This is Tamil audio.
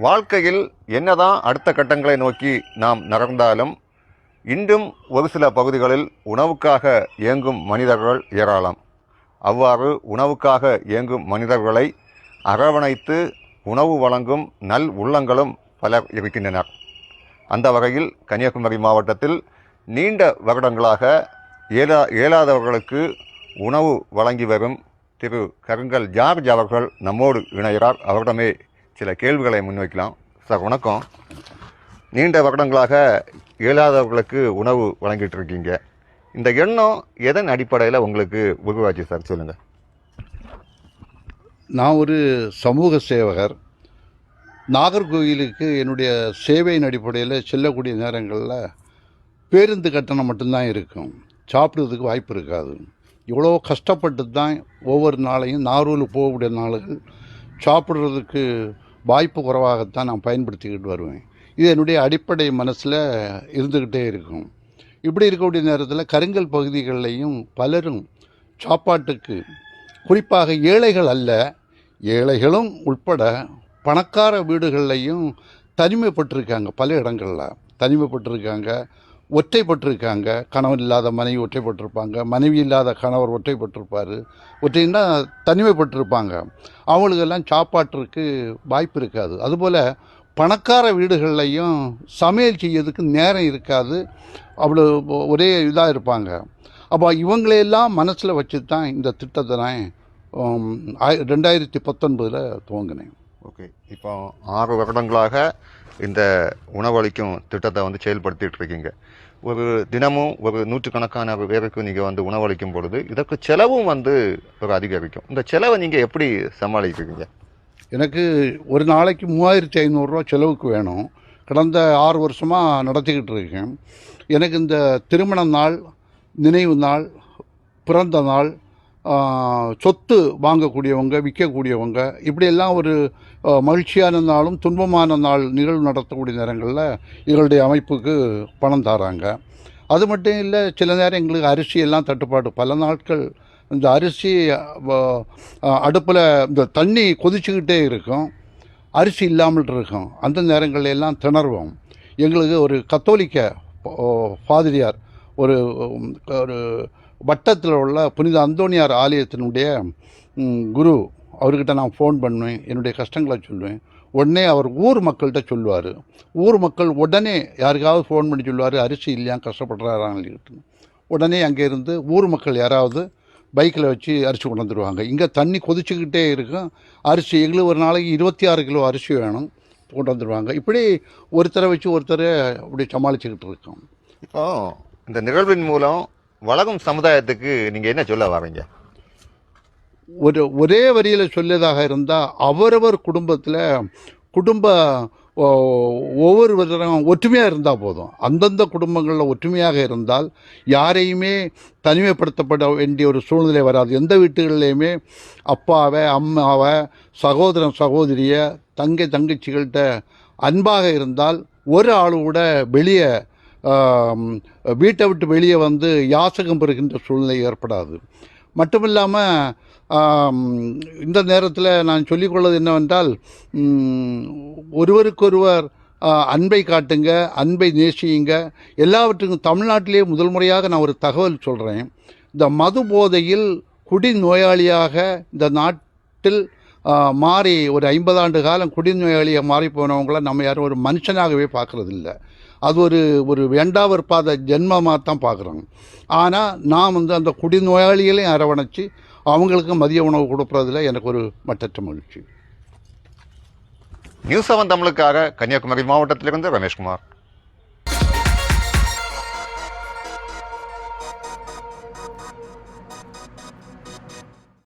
வாழ்க்கையில் என்னதான் அடுத்த கட்டங்களை நோக்கி நாம் நகர்ந்தாலும் இன்றும் ஒரு சில பகுதிகளில் உணவுக்காக இயங்கும் மனிதர்கள் ஏராளம். அவ்வாறு உணவுக்காக இயங்கும் மனிதர்களை அரவணைத்து உணவு வழங்கும் நல் உள்ளங்களும் பலர் இருக்கின்றனர். அந்த வகையில் கன்னியாகுமரி மாவட்டத்தில் நீண்ட வருடங்களாக இயலாதவர்களுக்கு உணவு வழங்கி வரும் திரு கருங்கல் ஜார்ஜ் அவர்கள் நம்மோடு இணைகிறார். அவரிடமே சில கேள்விகளை முன்வைக்கலாம். சார் வணக்கம். நீண்ட வருடங்களாக இயலாதவர்களுக்கு உணவு வழங்கிட்டு இருக்கீங்க. இந்த எண்ணம் எதன் அடிப்படையில் உங்களுக்கு உருவாச்சு சார், சொல்லுங்கள். நான் ஒரு சமூக சேவகர். நாகர்கோவிலுக்கு என்னுடைய சேவையின் அடிப்படையில் செல்லக்கூடிய நேரங்களில் பேருந்து கட்டணம் மட்டும்தான் இருக்கும், சாப்பிட்றதுக்கு வாய்ப்பு இருக்காது. இவ்வளோ கஷ்டப்பட்டு தான் ஒவ்வொரு நாளையும் நாகர்கோவிலுக்கு போகக்கூடிய நாளுகள் சாப்பிட்றதுக்கு வாய்ப்பு குறைவாகத்தான் நான் பயன்படுத்திக்கிட்டு வருவேன். இது என்னுடைய அடிப்படை மனசில் இருந்துக்கிட்டே இருக்கும். இப்படி இருக்கக்கூடிய நேரத்தில் கருங்கல் பகுதிகளிலையும் பலரும் சாப்பாட்டுக்கு, குறிப்பாக ஏழைகள் அல்ல, ஏழைகளும் உட்பட பணக்கார வீடுகள்லையும் தனிமைப்பட்டிருக்காங்க. பல இடங்களில் தனிமைப்பட்டிருக்காங்க, ஒற்றைப்பட்டிருக்காங்க. கணவன் இல்லாத மனைவி ஒற்றைப்பட்டிருப்பாங்க, மனைவி இல்லாத கணவர் ஒற்றைப்பட்டிருப்பார். ஒற்றைன்னா தனிமைப்பட்டிருப்பாங்க. அவங்களுக்கெல்லாம் சாப்பாட்டிற்கு வாய்ப்பு இருக்காது. அதுபோல் பணக்கார வீடுகள்லையும் சமையல் செய்யறதுக்கு நேரம் இருக்காது. அவ்வளோ ஒரே இதாக இருப்பாங்க. அப்போ இவங்களையெல்லாம் மனசில் வச்சு தான் இந்த திட்டத்தை நான் 2019 துவங்கினேன். ஓகே, இப்போ 6 வருடங்களாக இந்த உணவளிக்கும் திட்டத்தை செயல்படுத்திகிட்டு இருக்கீங்க. ஒரு தினமும் ஒரு நூற்றுக்கணக்கான பேருக்கு நீங்கள் உணவளிக்கும் பொழுது இதற்கு செலவும் ஒரு அதிகரிக்கும். இந்த செலவை நீங்கள் எப்படி சமாளிக்கிறீங்க? எனக்கு ஒரு நாளைக்கு 3500 ரூபா செலவுக்கு வேணும். கடந்த 6 வருஷமாக நடத்திக்கிட்டு இருக்கேன். எனக்கு இந்த திருமண நாள், நினைவு நாள், பிறந்த நாள், சொத்து வாங்கக்கூடியவங்க, விற்கக்கூடியவங்க, இப்படியெல்லாம் ஒரு மகிழ்ச்சியான நாளும் துன்பமான நாள் நிகழ்வு நடத்தக்கூடிய நேரங்களில் எங்களுடைய அமைப்புக்கு பணம் தராங்க. அது மட்டும் இல்லை, சில நேரம் எங்களுக்கு அரிசியெல்லாம் தட்டுப்பாடு. பல நாட்கள் இந்த அரிசி அடுப்பில் இந்த தண்ணி கொதிச்சுக்கிட்டே இருக்கும், அரிசி இல்லாமல் இருக்கும். அந்த நேரங்கள் எல்லாம் திணறுவோம். எங்களுக்கு ஒரு கத்தோலிக்க பாதிரியார், ஒரு ஒரு வட்டத்தில் உள்ள புனித அந்தோனியார் ஆலயத்தினுடைய குரு, அவர்கிட்ட நான் ஃபோன் பண்ணுவேன், என்னுடைய கஷ்டங்களை சொல்லுவேன். உடனே அவர் ஊர் மக்கள்கிட்ட சொல்லுவார். ஊர் மக்கள் உடனே யாருக்காவது ஃபோன் பண்ணி சொல்லுவார், அரிசி இல்லையா, கஷ்டப்படுறாங்கன்னு. உடனே அங்கேருந்து ஊர் மக்கள் யாராவது பைக்கில் வச்சு அரிசி கொண்டு வந்துடுவாங்க. இங்கே தண்ணி கொதிச்சுக்கிட்டே இருக்கும். அரிசி எங்களுக்கு ஒரு நாளைக்கு 26 கிலோ அரிசி வேணும், கொண்டு வந்துடுவாங்க. இப்படி ஒருத்தரை வச்சு ஒருத்தரை இப்படி சமாளிச்சுக்கிட்டு இருக்கோம். இப்போ இந்த நிகழ்வின் மூலம் வளரும் சமுதாயத்துக்கு நீங்கள் என்ன சொல்ல வரீங்க? ஒரே வரியில் சொல்லியதாக இருந்தால், அவரவர் குடும்பத்தில் ஒவ்வொருவரும் ஒற்றுமையாக இருந்தால் போதும். அந்தந்த குடும்பங்களில் ஒற்றுமையாக இருந்தால் யாரையுமே தனிமைப்படுத்தப்பட வேண்டிய ஒரு சூழ்நிலை வராது. எந்த வீட்டுகள்லையுமே அப்பாவை, அம்மாவை, சகோதரன் சகோதரியை, தங்கச்சிகள்கிட்ட அன்பாக இருந்தால் ஒரு ஆளு கூட வெளியே வீட்டை விட்டு வெளியே யாசகம் பெறுகின்ற சூழ்நிலை ஏற்படாது. மட்டுமில்லாமல் இந்த நேரத்தில் நான் சொல்லிக்கொள்வது என்னவென்றால், ஒருவருக்கொருவர் அன்பை காட்டுங்க, அன்பை நேசியுங்க. எல்லாவற்றுக்கும் தமிழ்நாட்டிலே முதல் முறையாக நான் ஒரு தகவல் சொல்கிறேன். இந்த மது போதையில் குடிநோயாளியாக இந்த நாட்டில் மாறி ஒரு 50 ஆண்டு காலம் குடிநோயாளியாக மாறி போனவங்கள நம்ம யாரும் ஒரு மனுஷனாகவே பார்க்குறதில்ல. அது ஒரு வேண்டாவற்பாத ஜென்மமாக தான் பார்க்குறாங்க. ஆனால் நான் அந்த குடிநோயாளிகளையும் அரவணைச்சு அவங்களுக்கு மதிய உணவு கொடுப்பதில் எனக்கு ஒரு மட்டற்ற மகிழ்ச்சி. நியூஸ் 7 தமிழுக்காக கன்னியாகுமரி மாவட்டத்திலிருந்து ரமேஷ்குமார்.